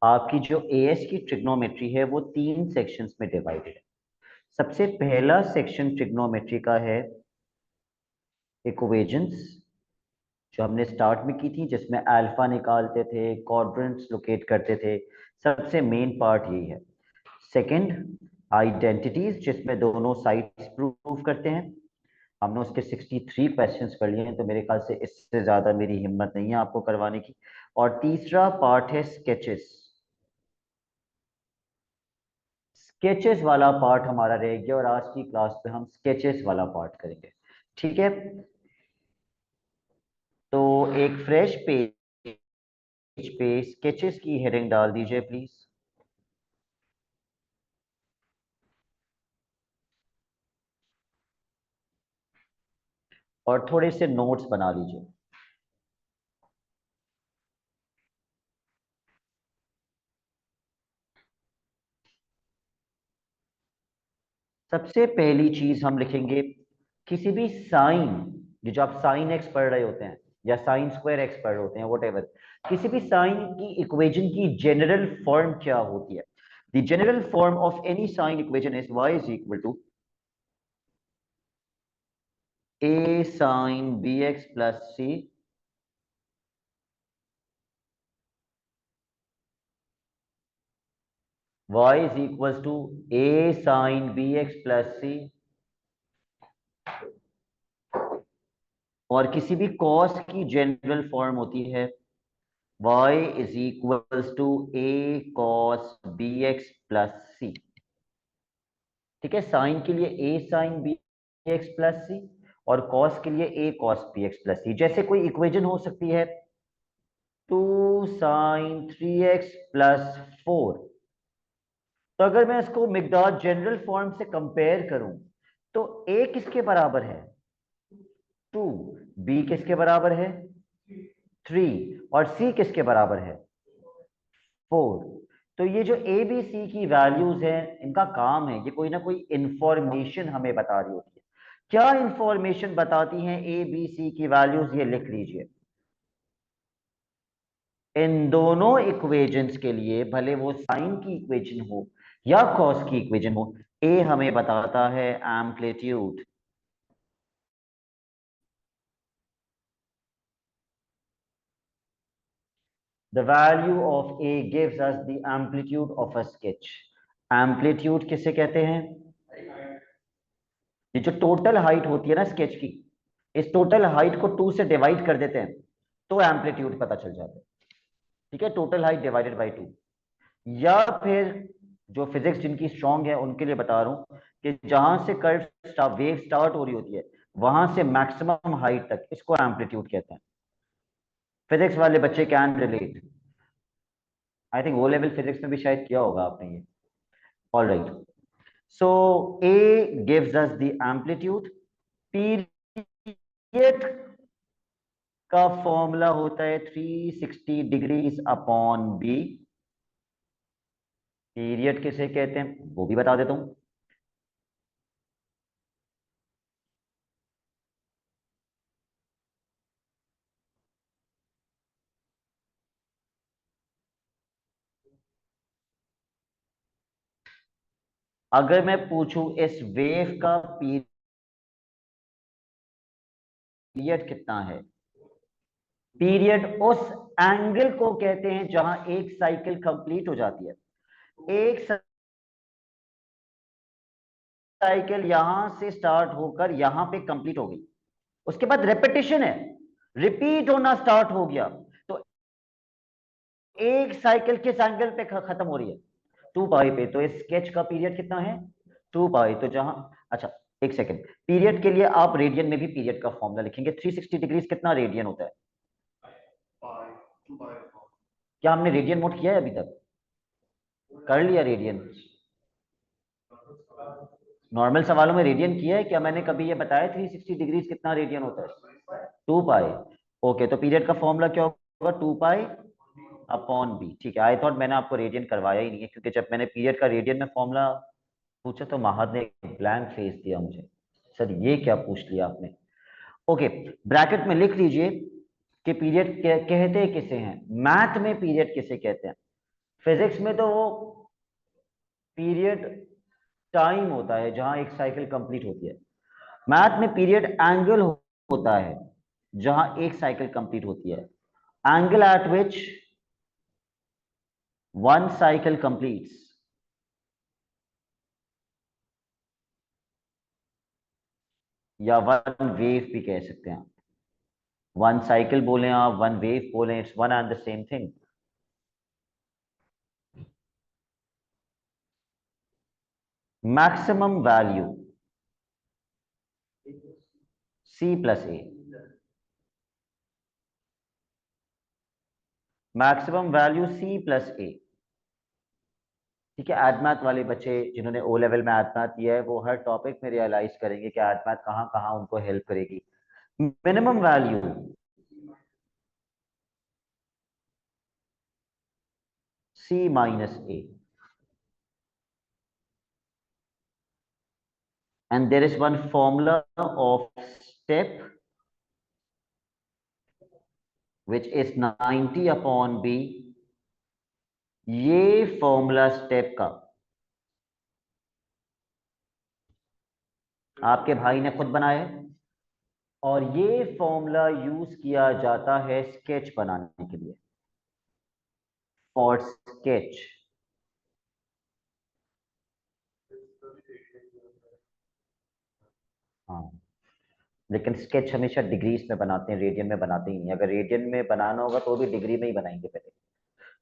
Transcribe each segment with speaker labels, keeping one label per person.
Speaker 1: आपकी जो एएस की ट्रिग्नोमेट्री है वो 3 सेक्शंस में डिवाइडेड है। सबसे पहला सेक्शन ट्रिग्नोमेट्री का है इक्वेशंस, जो हमने स्टार्ट में की थी, जिसमें अल्फा निकालते थे, क्वाड्रेंट्स लोकेट करते थे। सबसे मेन पार्ट यही है। सेकंड, आइडेंटिटीज, जिसमें दोनों साइड्स प्रूव करते हैं। हमने उसके 63 क्वेश्चंस कर लिए हैं, तो मेरे ख्याल से इससे ज्यादा मेरी हिम्मत नहीं है आपको करवाने की। और तीसरा पार्ट है स्केचेस। स्केचेस वाला पार्ट हमारा रह गया और आज की क्लास पे हम स्केचेस वाला पार्ट करेंगे। ठीक है, तो एक फ्रेश पेज पे स्केचेस की हेडिंग डाल दीजिए प्लीज। और थोड़े से नोट्स बना लीजिए। सबसे पहली चीज हम लिखेंगे, किसी भी साइन, ये जो आप साइन एक्स पढ़ रहे होते हैं या साइन स्क्वायर एक्स पढ़ रहे होते हैं, वट एवर, किसी भी साइन की इक्वेशन की जनरल फॉर्म क्या होती है? The general form of any sine equation is y is equal to a sin bx plus c, y is equals to a sin bx plus c। और किसी भी कॉस की general form होती है y is equals to a cos bx plus c। ठीक है, sign के लिए a sin bx plus c और कॉस के लिए a cos bx plus c। जैसे कोई इक्वेशन हो सकती है 2 sin 3x plus 4, तो अगर मैं इसको मिकदार जनरल फॉर्म से कंपेयर करूं तो a किसके बराबर है? 2। b किसके बराबर है? 3। और c किसके बराबर है? 4। तो ये जो ए बी सी की वैल्यूज हैं, इनका काम है, ये कोई ना कोई इंफॉर्मेशन हमें बता रही होती है। क्या इंफॉर्मेशन बताती हैं ए बी सी की वैल्यूज? ये लिख लीजिए। इन दोनों इक्वेशंस के लिए, भले वो साइन की इक्वेशन हो या कॉस की इक्वेशन हो, ए हमें बताता है amplitude. The value of A gives us the amplitude of a sketch. Amplitude किसे कहते हैं? ये जो टोटल हाइट होती है ना स्केच की, इस टोटल हाइट को 2 से डिवाइड कर देते हैं तो एम्पलीट्यूड पता चल जाता है। ठीक है, टोटल हाइट डिवाइडेड बाय 2। या फिर जो फिजिक्स जिनकी स्ट्रांग है उनके लिए बता रहा हूं कि जहां से कर्व वेव स्टार्ट हो रही होती है वहां से मैक्सिमम हाइट तक, इसको एम्पलीट्यूड कहते हैं। फिजिक्स वाले बच्चे कैन रिलेट। आई थिंक वो लेवल फिजिक्स में भी शायद किया होगा आपने ये। All right, so A gives us the amplitude. Period का फॉर्मूला होता है 360 डिग्रीज अपॉन बी। पीरियड किसे कहते हैं वो भी बता देता हूं। अगर मैं पूछूं इस वेव का पीरियड कितना है, पीरियड उस एंगल को कहते हैं जहां एक साइकिल कंप्लीट हो जाती है। एक साइकिल यहां से स्टार्ट होकर यहां पे कंप्लीट हो गई, उसके बाद रेपिटेशन है, रिपीट होना स्टार्ट हो गया, तो एक साइकिल किस एंगल पे खत्म हो रही है? 2 पाई पे। तो इस स्केच का पीरियड कितना है? 2 पाई। तो जहां, अच्छा, एक सेकंड, पीरियड के लिए आप रेडियन में भी पीरियड का फॉर्मूला लिखेंगे। 360 डिग्रीज कितना रेडियन होता है? क्या हमने रेडियन नोट किया है अभी तक? कर लिया रेडियन? नॉर्मल सवालों में रेडियन किया है क्या? मैंने कभी ये बताया 360 डिग्रीज कितना रेडियन होता है? 2 पाई। ओके, तो पीरियड का फॉर्मूला क्या होगा? 2 पाई अपॉन बी। ठीक है, आई थॉट मैंने आपको रेडियन करवाया ही नहीं है, क्योंकि जब मैंने पीरियड का रेडियन में फॉर्मूला पूछा तो महाद ने ब्लैंक फेस दिया मुझे, सर ये क्या पूछ लिया आपने। ओके, ब्रैकेट में लिख लीजिए कि पीरियड कहते किसे हैं, मैथ में पीरियड किसे कहते हैं। फिजिक्स में तो वो पीरियड टाइम होता है जहां एक साइकिल कंप्लीट होती है। मैथ में पीरियड एंगल होता है जहां एक साइकिल कंप्लीट होती है। Angle at which one cycle completes, या वन वेव भी कह सकते हैं। वन साइकिल बोले आप, वन वेव बोले, it's one and the same thing. Maximum value C plus A. Maximum value C plus A. ठीक है, एडमैथ वाले बच्चे जिन्होंने ओ लेवल में एडमैथ दिया है वो हर टॉपिक में रियलाइज करेंगे कि एडमैथ कहाँ कहाँ उनको हेल्प करेगी। Minimum value C minus A, and there is one formula of step which is 90 upon b। ये फॉर्मूला स्टेप का आपके भाई ने खुद बनाया है, और ये फॉर्मूला यूज किया जाता है स्केच बनाने के लिए, फॉर स्केच। हाँ, लेकिन स्केच हमेशा डिग्रीज में बनाते हैं, रेडियन में बनाते ही नहीं। अगर रेडियन में बनाना होगा तो भी डिग्री में ही बनाएंगे पहले।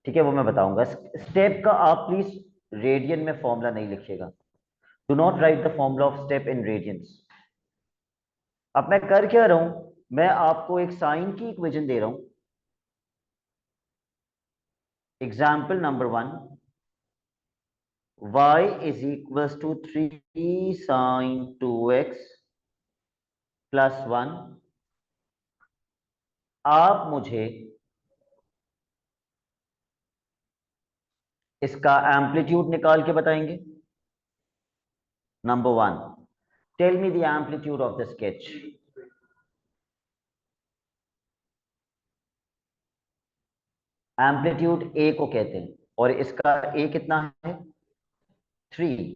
Speaker 1: ठीक है, वो मैं बताऊंगा। स्टेप का आप प्लीज रेडियन में फॉर्मूला नहीं लिखिएगा। Do not right the formula of step in radiance. अब मैं कर क्या रहा हूं, मैं आपको एक साइन की इक्वेशन दे रहा हूं। Example number 1, y is equals to 3 sin 2x plus 1। आप मुझे इसका एम्पलीट्यूड निकाल के बताएंगे। Number 1, tell me the amplitude of the sketch. Amplitude A को कहते हैं, और इसका ए कितना है? 3।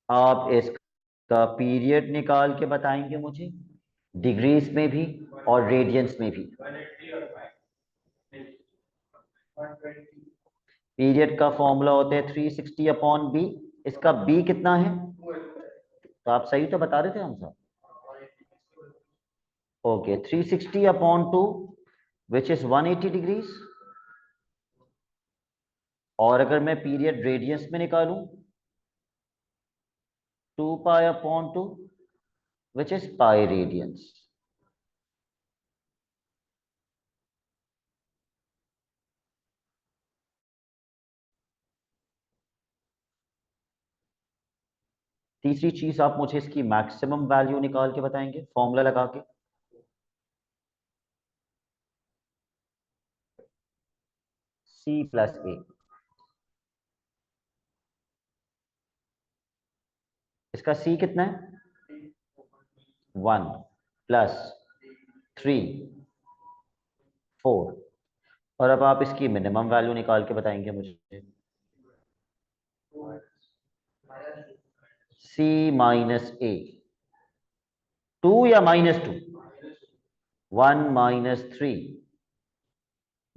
Speaker 1: आप इसका पीरियड निकाल के बताएंगे मुझे, डिग्रीज में भी और रेडियंस में भी। पीरियड का फॉर्मूला होता है 360 अपॉन बी। इसका बी कितना है? तो आप सही तो बता रहे थे हम साहब। Okay, 360 upon 2 which is 180 degrees. और अगर मैं पीरियड रेडियंस में निकालूं, 2 pi upon 2 which is pi radiance. तीसरी चीज, आप मुझे इसकी मैक्सिमम वैल्यू निकाल के बताएंगे फॉर्मूला लगा के। C प्लस ए। इसका C कितना है? 1 प्लस 3 4। और अब आप इसकी मिनिमम वैल्यू निकाल के बताएंगे मुझे। C माइनस ए। 2 या -2? 1 - 3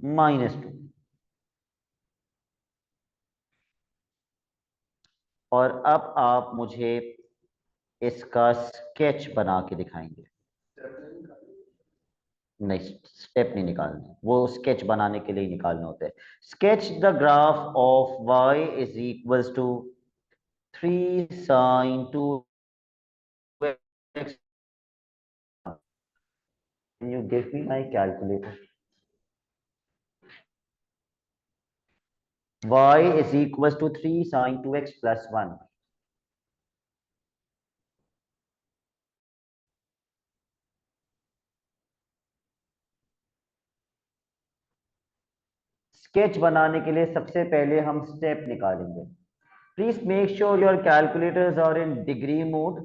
Speaker 1: - 2। और अब आप मुझे इसका स्केच बना के दिखाएंगे। नहीं, स्टेप नहीं निकालने, वो स्केच बनाने के लिए ही निकालने होते हैं। Sketch the graph of y is equals to 3 sin 2x। Can you give me my calculator? Y is equals to 3 sin 2x plus 1। Sketch बनाने के लिए सबसे पहले हम स्टेप निकालेंगे। Please make sure your calculators are in degree mode,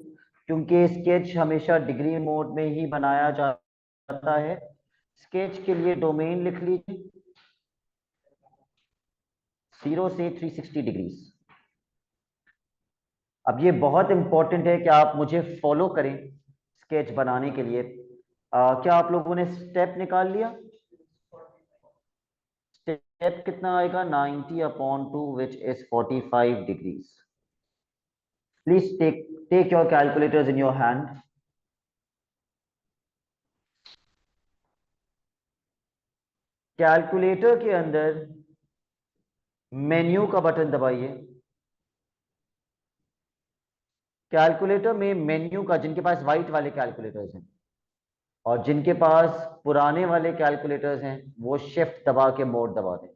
Speaker 1: क्योंकि sketch हमेशा degree mode में ही बनाया जाता है। स्केच के लिए डोमेन लिख लीजिए 0 से 360 डिग्रीज। अब ये बहुत इंपॉर्टेंट है कि आप मुझे फॉलो करें स्केच बनाने के लिए। क्या आप लोगों ने स्टेप निकाल लिया? स्टेप कितना आएगा? 90/2 which is 45 degrees. Please take your calculators in your hand. Calculator के अंदर मेन्यू का बटन दबाइए। कैलकुलेटर में मेन्यू का, जिनके पास व्हाइट वाले कैलकुलेटर्स हैं और जिनके पास पुराने वाले कैलकुलेटर्स हैं, वो शिफ्ट दबा के मोड दबा दें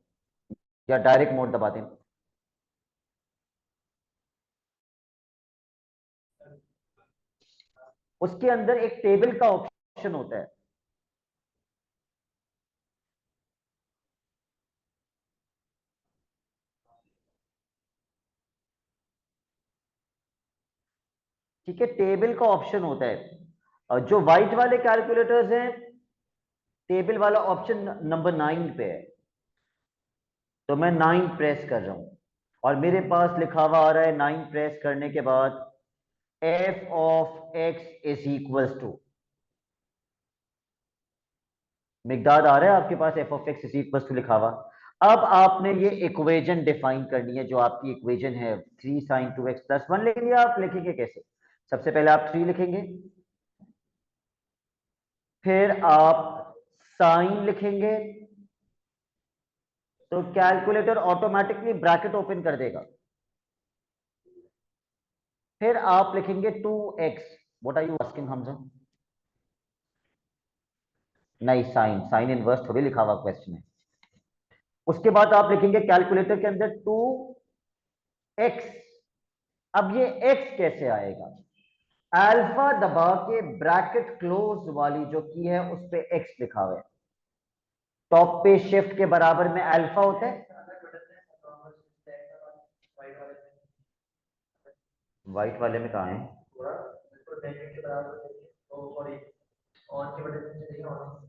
Speaker 1: या डायरेक्ट मोड दबा दें। उसके अंदर एक टेबल का ऑप्शन होता है। ठीक है, टेबल का ऑप्शन होता है। और जो व्हाइट वाले कैलकुलेटर्स हैं, टेबल वाला ऑप्शन नंबर 9 पे है। तो मैं 9 प्रेस कर रहा हूं और मेरे पास लिखा हुआ आ रहा है 9 प्रेस करने के बाद f of x is equals to, मिकदार आ रहा है आपके पास f of x is equals to लिखा हुआ। अब आपने ये इक्वेशन डिफाइन करनी है, जो आपकी इक्वेशन है 3 sin 2x प्लस 1। लेकिन ये आप लिखेंगे कैसे? सबसे पहले आप 3 लिखेंगे, फिर आप साइन लिखेंगे, तो कैलकुलेटर ऑटोमेटिकली ब्रैकेट ओपन कर देगा। फिर आप लिखेंगे 2x। What are you asking Hamza? नहीं, साइन साइन इनवर्स थोड़ी लिखा हुआ क्वेश्चन है। उसके बाद आप लिखेंगे कैलकुलेटर के अंदर 2x। अब ये x कैसे आएगा? अल्फा दबा के ब्रैकेट क्लोज वाली जो की है उस पे x लिखा हुआ है। टॉप पे शिफ्ट के बराबर में अल्फा होता है। व्हाइट वाले में कहा है?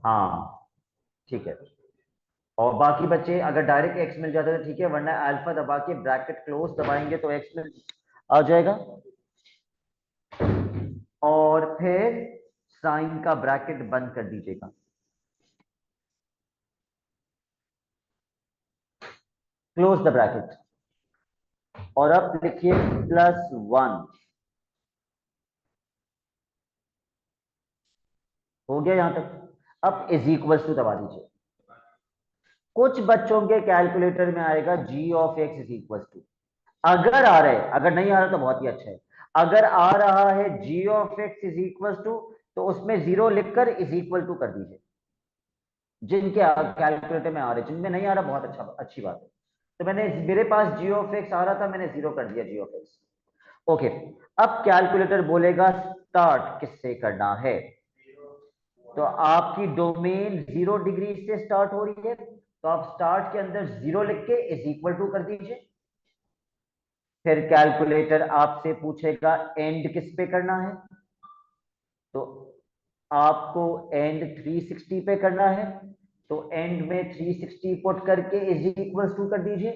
Speaker 1: हाँ, ठीक है। और बाकी बच्चे अगर डायरेक्ट एक्स मिल जाता है तो ठीक है, वरना अल्फा दबा के ब्रैकेट क्लोज दबाएंगे तो एक्स मिल आ जाएगा। और फिर साइन का ब्रैकेट बंद कर दीजिएगा। क्लोज द ब्रैकेट और अब लिखिए +1। हो गया यहां तक? अब इज इक्वल्स टू दबा दीजिए। कुछ बच्चों के कैलकुलेटर में आएगा g of x is equal to, अगर आ रहा है, अगर नहीं आ रहा तो बहुत ही अच्छा है। अगर आ रहा है g of x is equal to, तो उसमें 0 लिखकर इज इक्वल टू कर दीजिए। जिनके कैलकुलेटर में आ रहे, जिनमें नहीं आ रहा बहुत अच्छा, अच्छी बात है। तो मेरे पास g ऑफ x आ रहा था, मैंने 0 कर दिया g ऑफ x। ओके, अब कैलकुलेटर बोलेगा स्टार्ट किससे करना है। तो आपकी डोमेन 0 डिग्री से स्टार्ट हो रही है, तो आप स्टार्ट के अंदर 0 लिख के इज इक्वल टू कर दीजिए। फिर कैलकुलेटर आपसे पूछेगा एंड किस पे करना है, तो आपको एंड 360 पे करना है, तो एंड में 360 पुट करके इज इक्वल टू कर दीजिए।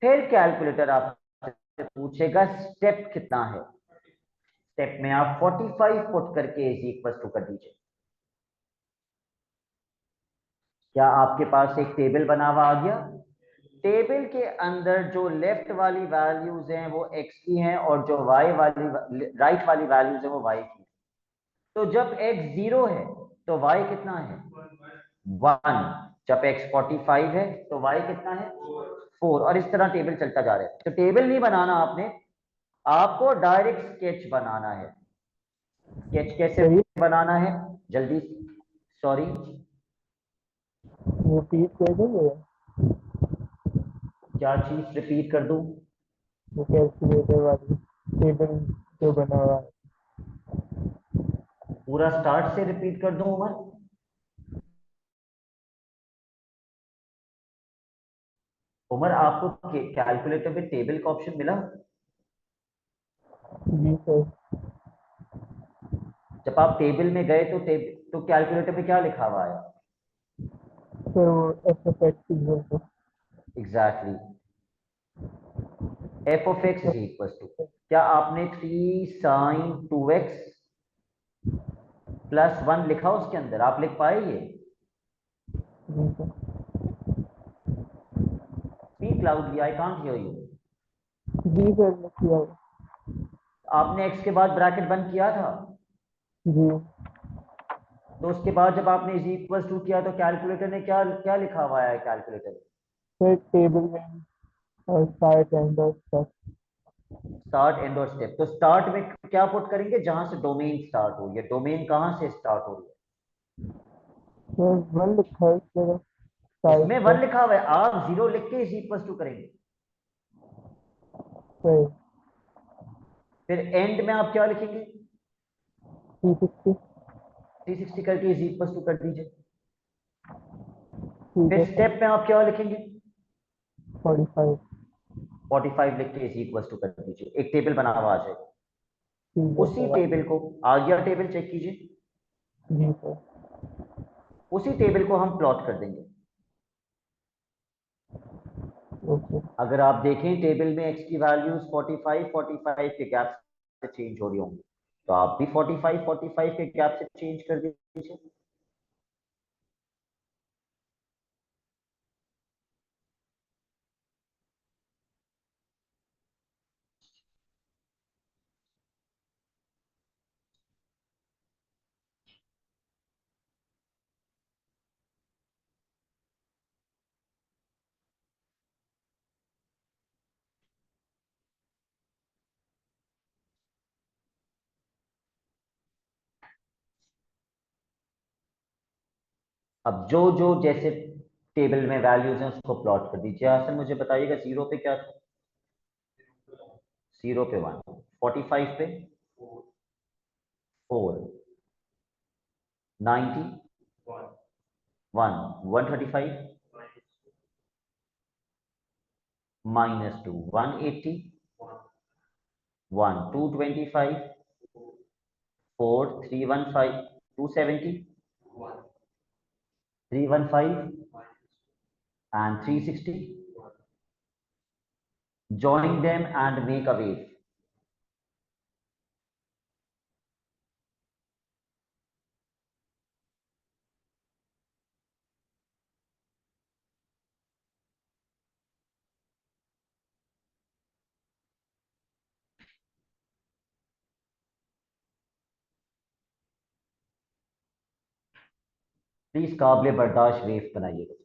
Speaker 1: फिर कैलकुलेटर आपसे पूछेगा स्टेप कितना है, स्टेप में आप 45 पुट करके इज इक्वल टू कर दीजिए। क्या आपके पास एक टेबल बना हुआ आ गया? टेबल के अंदर जो लेफ्ट वाली वैल्यूज हैं वो x की हैं और जो y वाली, राइट वाली वैल्यूज हैं वो y की। तो जब x 0 है तो y कितना है? 1। जब x 45 है तो y कितना है? 4। और इस तरह टेबल चलता जा रहा है। तो टेबल नहीं बनाना आपने, आपको डायरेक्ट स्केच बनाना है। स्केच कैसे
Speaker 2: सही।
Speaker 1: बनाना है जल्दी? सॉरी,
Speaker 2: रिपीट कर दोगे?
Speaker 1: क्या चीज रिपीट कर दूं?
Speaker 2: वो कैलकुलेटर वाली टेबल जो बना हुआ है।
Speaker 1: पूरा स्टार्ट से रिपीट कर दूं उमर? उमर, आपको कैलकुलेटर पे टेबल का ऑप्शन मिला?
Speaker 2: जी सर।
Speaker 1: जब आप टेबल में गए तो कैलकुलेटर पे क्या लिखा हुआ आया?
Speaker 2: सर वो f f x equal to.
Speaker 1: Exactly, f of x is equal to, क्या आपने 3 sin 2x प्लस 1 लिखा उसके अंदर? आप लिख पाए ये?
Speaker 2: जी sir.
Speaker 1: Speak loudly, I can't hear you.
Speaker 2: जी सर ने किया है।
Speaker 1: आपने x के बाद ब्रैकेट बंद किया था,
Speaker 2: जी
Speaker 1: तो उसके बाद जब आपने इज इक्वल टू किया तो कैलकुलेटर ने क्या क्या लिखा हुआ है कैलकुलेटर?
Speaker 2: सर टेबल में और स्टार्ट एंड और स्टफ।
Speaker 1: स्टार्ट एंड और स्टेप, तो स्टार्ट में क्या पुट करेंगे? जहां से डोमेन स्टार्ट हो, ये डोमेन कहां से स्टार्ट हो रही
Speaker 2: सर वन लिखा है इस जगह
Speaker 1: है?
Speaker 2: साइड
Speaker 1: इसमें
Speaker 2: पे।
Speaker 1: 1 लिखा हुआ है, आप 0 लिख के इज इक्वल टू करेंगे।
Speaker 2: सर
Speaker 1: फिर एंड में आप क्या लिखेंगे?
Speaker 2: 360।
Speaker 1: 360 करके इज इक्वल टू कर दीजिए।
Speaker 2: ठीक
Speaker 1: फिर
Speaker 2: है सर।
Speaker 1: स्टेप में आप क्या लिखेंगे?
Speaker 2: 45।
Speaker 1: 45 लिख के इज इक्वल टू कर दीजिए, एक टेबल बना हुआ आ जाएगा।
Speaker 2: ठीक है
Speaker 1: उसी
Speaker 2: सर।
Speaker 1: टेबल को, आ गया टेबल, चेक कीजिए,
Speaker 2: जी सर।
Speaker 1: उसी टेबल को हम प्लॉट कर देंगे।
Speaker 2: ओके।
Speaker 1: अगर आप देखें टेबल में x की वैल्यूज 45 के गैप से चेंज हो रही होंगी, तो आप भी 45 के गैप से चेंज कर दीजिए। अब जो जो जैसे टेबल में वैल्यूज हैं उसको प्लॉट कर दीजिए। आसन मुझे बताइएगा, 0 पे क्या था? 0 पे 1, 45 पे 4, 90, 1, 135, -2, 180, 1, 225, 4, 315, 270, 315 and 360. Join them and make a wave. Please काबिल बर्दाश्त वेव बनाइएगा।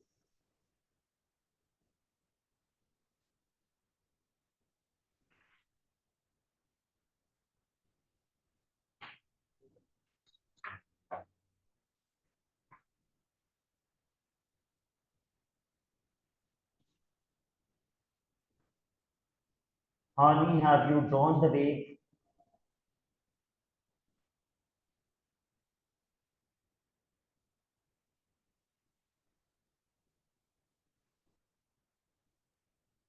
Speaker 1: Hani, have you drawn the wave?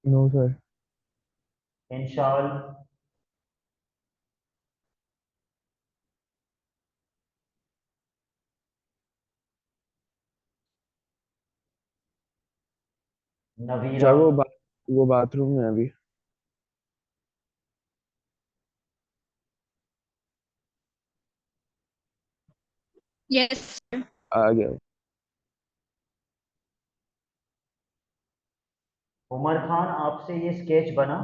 Speaker 2: No sir.
Speaker 1: Inshallah.
Speaker 2: Sir
Speaker 1: Navira.
Speaker 2: वो बाथरूम में अभी
Speaker 3: यस।
Speaker 2: आ गया।
Speaker 1: उमर खान, आपसे ये स्केच बना?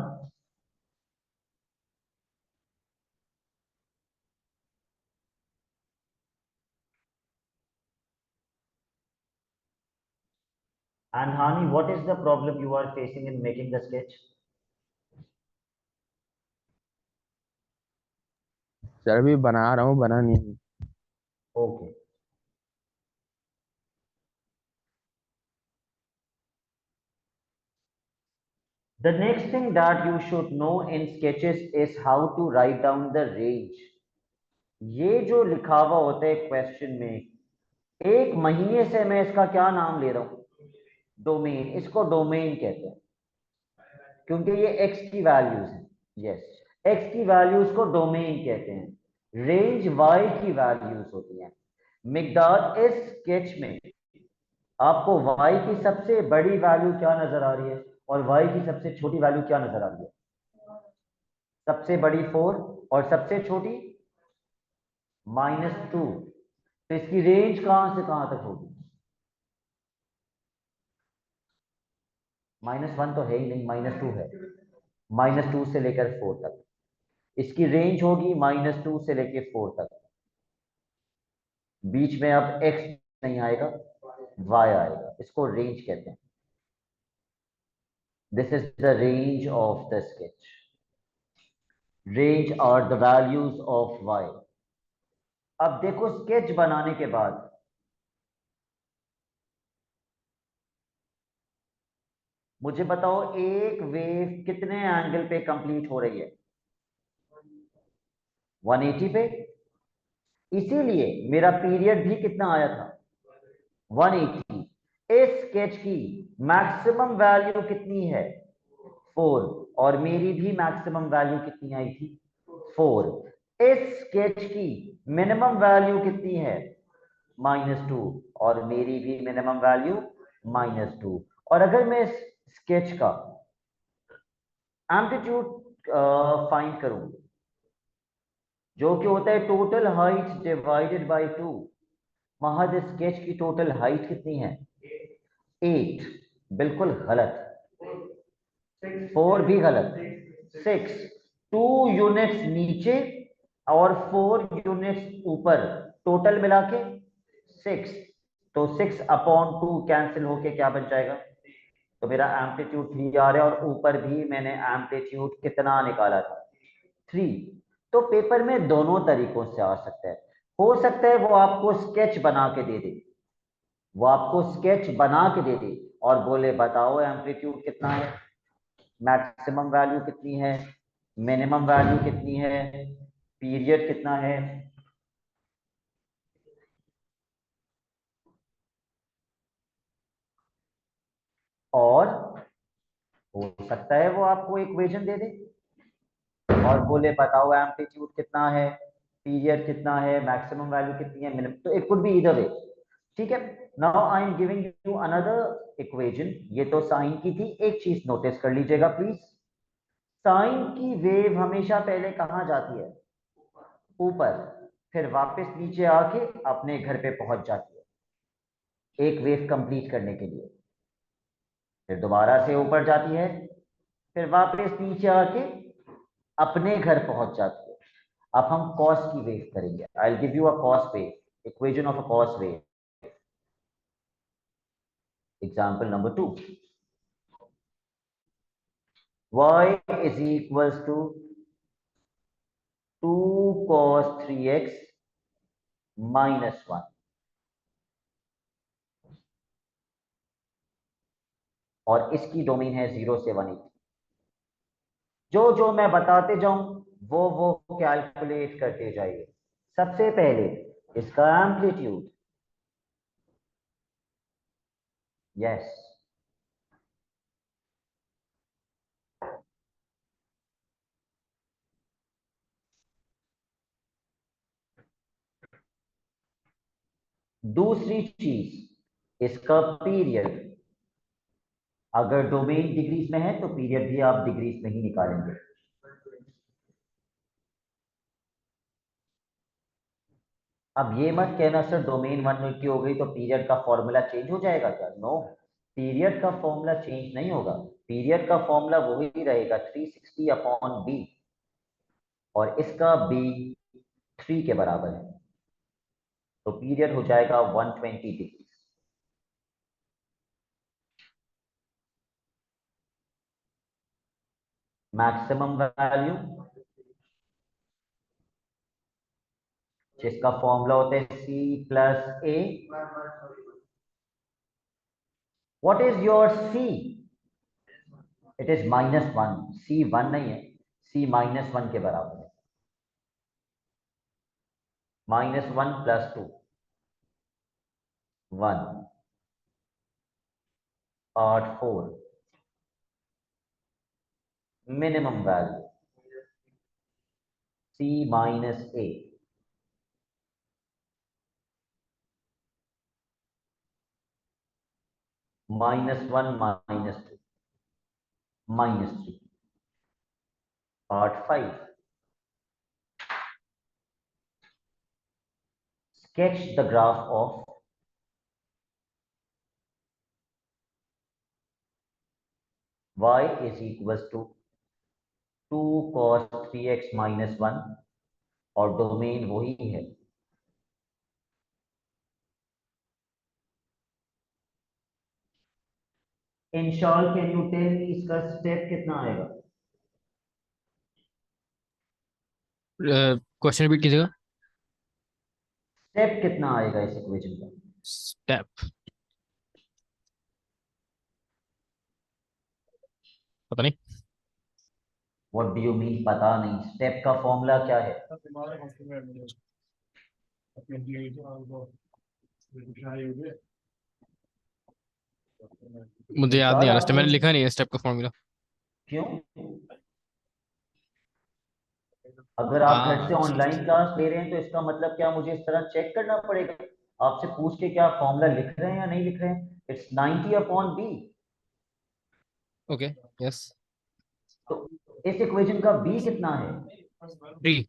Speaker 1: And Hani, what is the problem you are facing in making the sketch?
Speaker 2: Sir अभी बना रहा हूँ, बना नहीं है।
Speaker 1: Okay. The next thing that you should know in sketches is how to write down the range. ये जो लिखा हुआ होता है क्वेश्चन में, एक महीने से मैं इसका क्या नाम ले रहा हूं? डोमेन। इसको डोमेन कहते हैं क्योंकि ये x की वैल्यूज हैं। यस, एक्स की वैल्यूज को डोमेन कहते हैं, रेंज वाई की वैल्यूज होती हैं। मिकदार इस स्केच में आपको वाई की सबसे बड़ी वैल्यू क्या नजर आ रही है और वाई की सबसे छोटी वैल्यू क्या नजर आ रही है? सबसे बड़ी 4 और सबसे छोटी -2। तो इसकी रेंज कहां से कहां तक होगी? -1 तो है ही नहीं, -2 है। -2 से लेकर 4 तक इसकी रेंज होगी, -2 से लेकर 4 तक। बीच में अब x नहीं आएगा, y आएगा, इसको रेंज कहते हैं। This is the range of the sketch. Range are the values of y। अब देखो स्केच बनाने के बाद मुझे बताओ एक वेव कितने एंगल पे कंप्लीट हो रही है? 180 पे। इसीलिए मेरा पीरियड भी कितना आया था? 180। इस स्केच की मैक्सिमम वैल्यू कितनी है? 4। और मेरी भी मैक्सिमम वैल्यू कितनी आई थी? 4। इस स्केच की मिनिमम वैल्यू कितनी है? -2। और मेरी भी मिनिमम वैल्यू -2। और अगर मैं इस स्केच का एम्पलीट्यूड फाइंड करूं, जो कि होता है टोटल हाइट डिवाइडेड बाय 2, महज स्केच की टोटल हाइट कितनी है? 8। बिल्कुल गलत। 4 भी गलत। 6। 2 यूनिट्स नीचे और 4 यूनिट्स ऊपर, टोटल मिला के 6। तो 6/2 कैंसिल होके क्या बन जाएगा? तो मेरा एम्पलीट्यूड 3 आ रहा है और ऊपर भी मैंने एम्पलीट्यूड कितना निकाला था? 3। तो पेपर में दोनों तरीकों से आ सकता है। हो सकता है वो आपको स्केच बना के दे दे, वो आपको स्केच बना के दे दे और बोले बताओ एम्पलीट्यूड कितना है, मैक्सिमम वैल्यू कितनी है, मिनिमम वैल्यू कितनी है, पीरियड कितना है। और हो सकता है वो आपको इक्वेशन दे दे और बोले बताओ एम्पलीट्यूड कितना है, पीरियड कितना है, मैक्सिमम वैल्यू कितनी है, मिनिमम। तो it could be either way. ठीक है। Now I am giving you another equation. ये तो साइन की थी। एक चीज नोटिस कर लीजिएगा प्लीज, साइन की वेव हमेशा पहले कहां जाती है? ऊपर। फिर वापस नीचे आके अपने घर पे पहुंच जाती है एक वेव कंप्लीट करने के लिए, फिर दोबारा से ऊपर जाती है, फिर वापस नीचे आके अपने घर पहुंच जाती है। अब हम कॉस की वेव करेंगे। I will give you a cos wave, equation of a cos wave. Example number 2, y is equals to 2 cos 3x -1। और इसकी डोमेन है 0 से 180। जो जो मैं बताते जाऊं वो कैलकुलेट करते जाइए। सबसे पहले इसका एम्पलीट्यूड, यस, दूसरी चीज इसका पीरियड। अगर डोमेन डिग्रीज में है तो पीरियड भी आप डिग्रीज में ही निकालेंगे। अब ये मत कहना सर डोमेन 1 की हो गई तो पीरियड का फॉर्मूला चेंज हो जाएगा क्या? नो, पीरियड का फॉर्मूला चेंज नहीं होगा। पीरियड का फॉर्मूला वही रहेगा, 360/b। और इसका b 3 के बराबर है, तो पीरियड हो जाएगा 120 डिग्री। मैक्सिमम वैल्यू जिसका फॉर्मूला होता है C+A। What is your C? It is -1। C1 नहीं है, C-1 के बराबर है। -1 + 2 1 8 4 minimum value C minus A. -1 -2 -3. Part 5. Sketch the graph of y is equals to 2 cos 3x minus 1 और डोमेन वही है। इंशाल कैन यू टेल मी इसका step कितना आएगा?
Speaker 4: क्वेश्चन रिपीट कीजिएगा।
Speaker 1: स्टेप कितना आएगा इस इक्वेशन का?
Speaker 4: स्टेप पता नहीं।
Speaker 1: व्हाट डू यू मीन पता नहीं? स्टेप का फॉर्मूला क्या है?
Speaker 4: मुझे याद नहीं
Speaker 1: इंशाल
Speaker 4: आ रहा
Speaker 1: आप
Speaker 4: स्टेप, मैंने लिखा नहीं है स्टेप का फॉर्मूला।
Speaker 1: क्यों? अगर आप घर से
Speaker 4: हाँ
Speaker 1: ऑनलाइन क्लास ले रहे हैं तो इसका मतलब क्या मुझे इस तरह चेक करना पड़ेगा आपसे पूछ के क्या फॉर्मूला लिख रहे हैं या नहीं लिख रहे हैं? It's 90/b।
Speaker 4: Okay yes.
Speaker 1: तो इस इक्वेशन का b कितना है?
Speaker 4: 3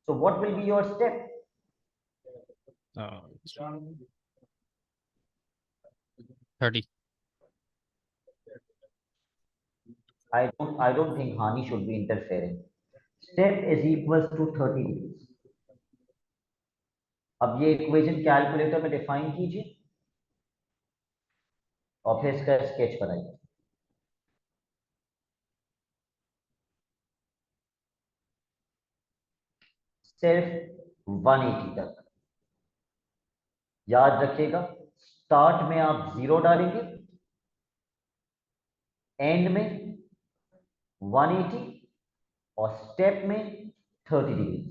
Speaker 1: so what will be your step?
Speaker 4: 30।
Speaker 1: I don't think Hani should be interfering. Step is equals to 30 degrees. अब ये इक्वेशन कैलकुलेटर में डिफाइन कीजिए और फिर इसका स्केच बनाइए। सिर्फ 180 तक। याद रखिएगा, स्टार्ट में आप 0 डालेंगे, एंड में 180 और स्टेप में 30 डिग्री।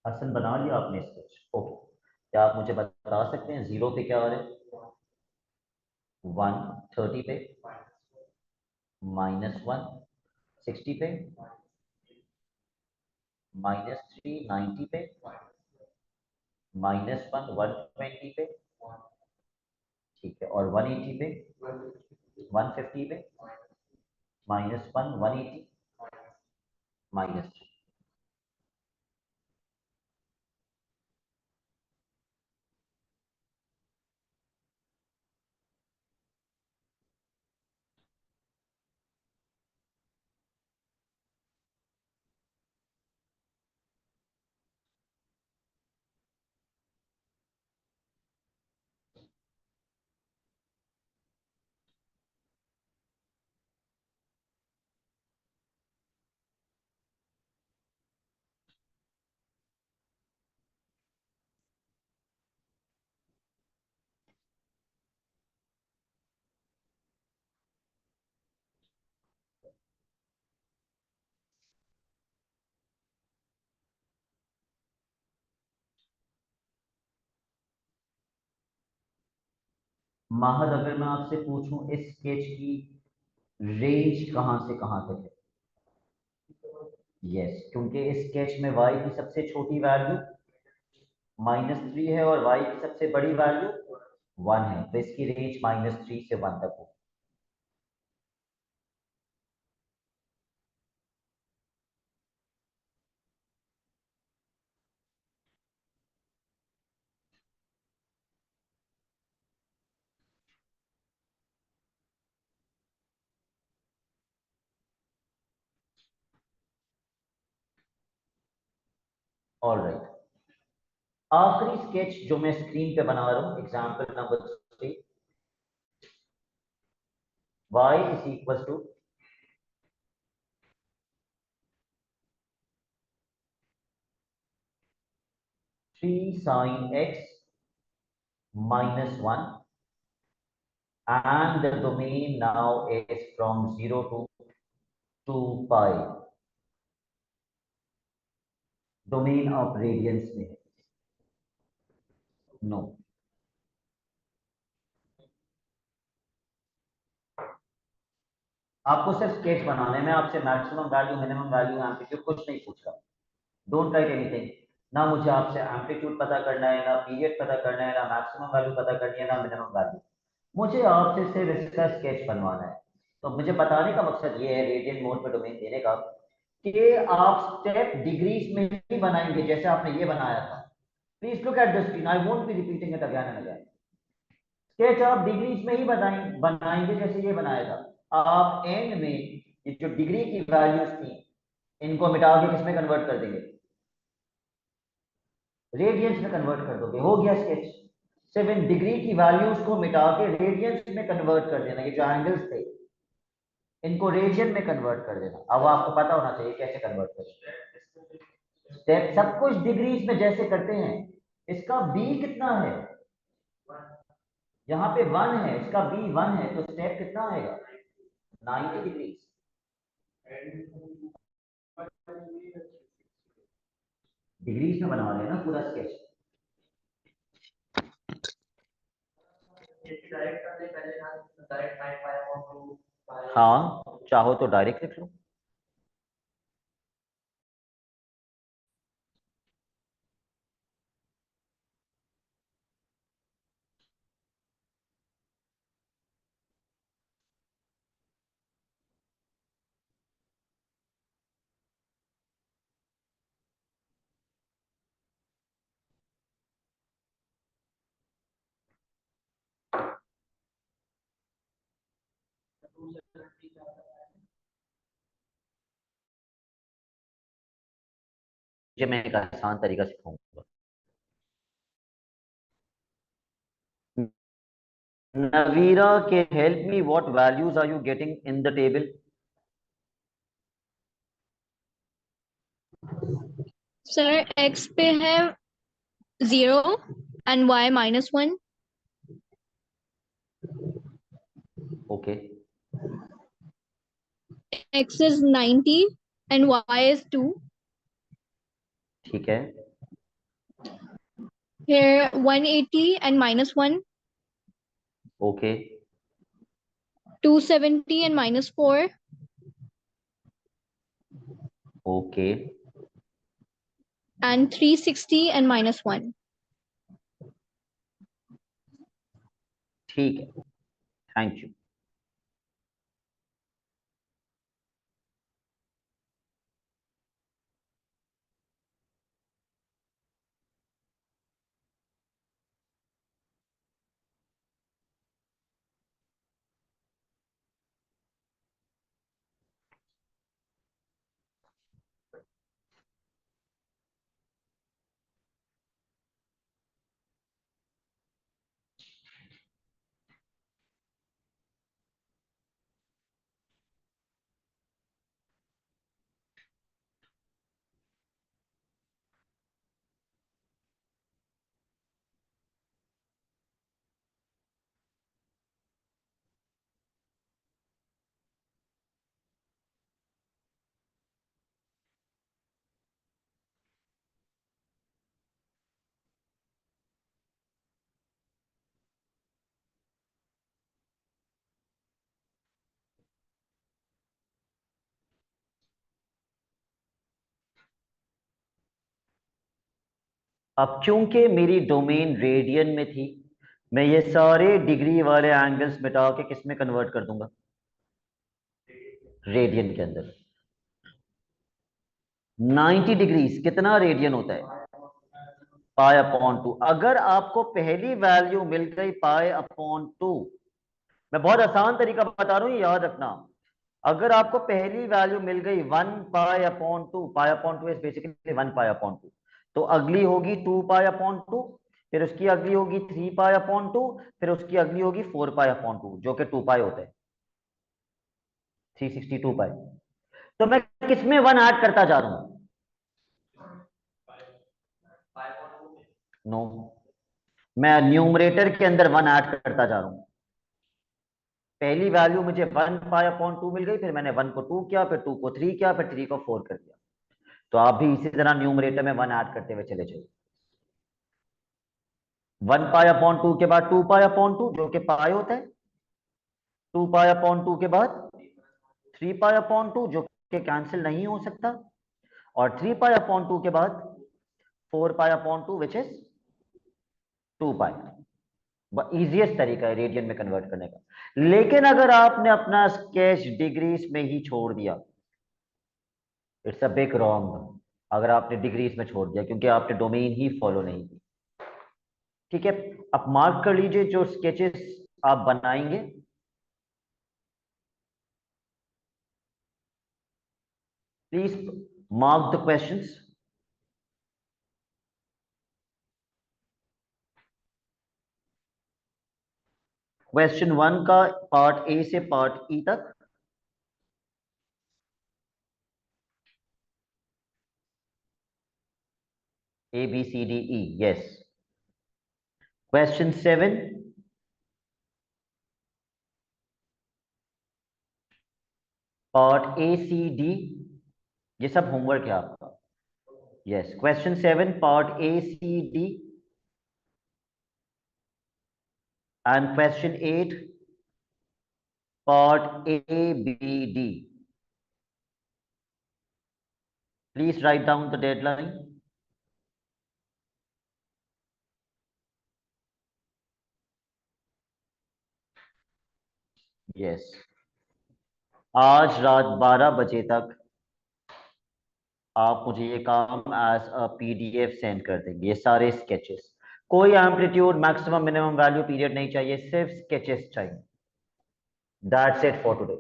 Speaker 1: हसन बना लिया आपने स्केच? ओके, क्या आप मुझे बता सकते हैं 0 पे क्या आ रहा है? 1 30 पे, -1 60 पे, -3 90 पे, -1 120 पे, ठीक है, और 180 पे, 150 पे, -1 180, -3। माहद, अगर मैं आपसे पूछूं इस स्केच की रेंज कहां से कहां तक है? यस, क्योंकि इस स्केच में y की सबसे छोटी वैल्यू -3 है और y की सबसे बड़ी वैल्यू 1 है, तो इसकी रेंज -3 से 1 तक हो। ऑल राइट, आखिरी स्केच जो मैं स्क्रीन पे बना रहा हूं, example number 3, y is equal to 3 sin x minus 1, and the domain now is from 0 to 2 pi. Domain of radians में नो। आपको सिर्फ स्केच बनाना है, मैं आपसे maximum value, minimum value, amplitude कुछ नहीं पूछता। Don't write anything. ना मुझे आपसे एम्पलीट्यूड पता करना है, ना पीरियड पता करना है, ना मैक्सिमम वैल्यू पता करनी है, ना मिनिमम वैल्यू। मुझे आपसे सिर्फ इसका स्केच बनवाना है। तो मुझे बताने का मकसद ये है, रेडियन मोड पे डोमेन देने का, कि आप स्टेप डिग्रीज में ही बनाएंगे जैसे आपने ये बनाया था। Please look at the screen, I won't be repeating it again and again. Sketch आप डिग्रीज में ही बनाएंगे जैसे ये बनाया था। आप एंड में ये जो डिग्री की वैल्यूज थी, इनको मिटा के किसमें कन्वर्ट कर देंगे? रेडियंस में कन्वर्ट कर दोगे, हो गया स्केच। सिर्फ इन डिग्री की वैल्यूज को मिटा के रेडियंस में कन्वर्ट कर देना। ये जो एंगल्स थे, इनको रेडियन में कन्वर्ट कर देना। अब आपको पता होना चाहिए कैसे कन्वर्ट करें। स्टेप सब कुछ डिग्रीज में जैसे करते हैं। इसका बी कितना है? यहाँ पे 1 है, इसका बी 1 है, तो स्टेप कितना आएगा? 90 डिग्री। डिग्रीज में बना लेना पूरा स्केच। हाँ, चाहो तो डायरेक्ट लिख लो। ये मैं एक आसान तरीका सिखाऊंगा। Navira, can help me, what values are you getting in the table?
Speaker 3: Sir x पे है 0 and y -1.
Speaker 1: Okay,
Speaker 3: X is 90 and y is 2.
Speaker 1: ठीक है।
Speaker 3: Here 180 and -1,
Speaker 1: Okay,
Speaker 3: 270 and -4,
Speaker 1: okay,
Speaker 3: and 360 and -1.
Speaker 1: ठीक है, थैंक यू। अब चूंकि मेरी domain radian में थी, मैं ये सारे डिग्री वाले एंगल्स मिटा के किस में कन्वर्ट कर दूंगा? रेडियन के अंदर। 90 डिग्रीज कितना रेडियन होता है? Pi upon 2। अगर आपको पहली वैल्यू मिल गई पाई अपॉन 2, मैं बहुत आसान तरीका बता रहा हूं, ये याद रखना। अगर आपको पहली वैल्यू मिल गई 1 pi upon 2, pi upon 2 is basically 1 pi upon 2, तो अगली होगी 2 पाई/2, फिर उसकी अगली होगी 3 पाई/2, फिर उसकी अगली होगी 4 पाई/2, जो कि 2 पाई होता है, 362 पाई। तो मैं किसमें 1 ऐड करता जा रहा हूं? नो, मैं न्यूमरेटर के अंदर 1 ऐड करता जा रहा हूं। पहली वैल्यू मुझे 1 पाई/2 मिल गई, फिर मैंने 1 को 2 किया, फिर 2 को 3 किया, फिर 3 को 4 कर दिया। तो आप भी इसी तरह न्यूमरेटर में 1 ऐड करते हुए चले जाइए। 1 पाई/2 के बाद 2 पाई/2, जो कि पाई होता है। 2 पाई/2 के बाद 3 पाई/2, जो कि कैंसिल नहीं हो सकता। और 3 पाई/2 के बाद 4 पाई/2, विच इज 2 पाई। इजिएस्ट तरीका है रेडियन में कन्वर्ट करने का। लेकिन अगर आपने अपना स्केच डिग्रीज में ही छोड़ दिया, इट्स अ बिग रॉन्ग। अगर आपने डिग्रीज में छोड़ दिया, क्योंकि आपने डोमेन ही फॉलो नहीं की। ठीक है, अब मार्क कर लीजिए जो स्केचेस आप बनाएंगे। Please mark the questions. Question 1 का पार्ट ए से पार्ट ई तक। A B C D E, yes. Question 7, part A C D, ये सब होमवर्क है आपका। Yes, question 7 part A C D and question 8 part A B D. Please write down the deadline. Yes, आज रात 12 बजे तक आप मुझे ये काम एज अ पीडीएफ सेंड कर देंगे, ये सारे स्केचेस। कोई amplitude, maximum minimum value period नहीं चाहिए, सिर्फ स्केचेस चाहिए। That's it for today.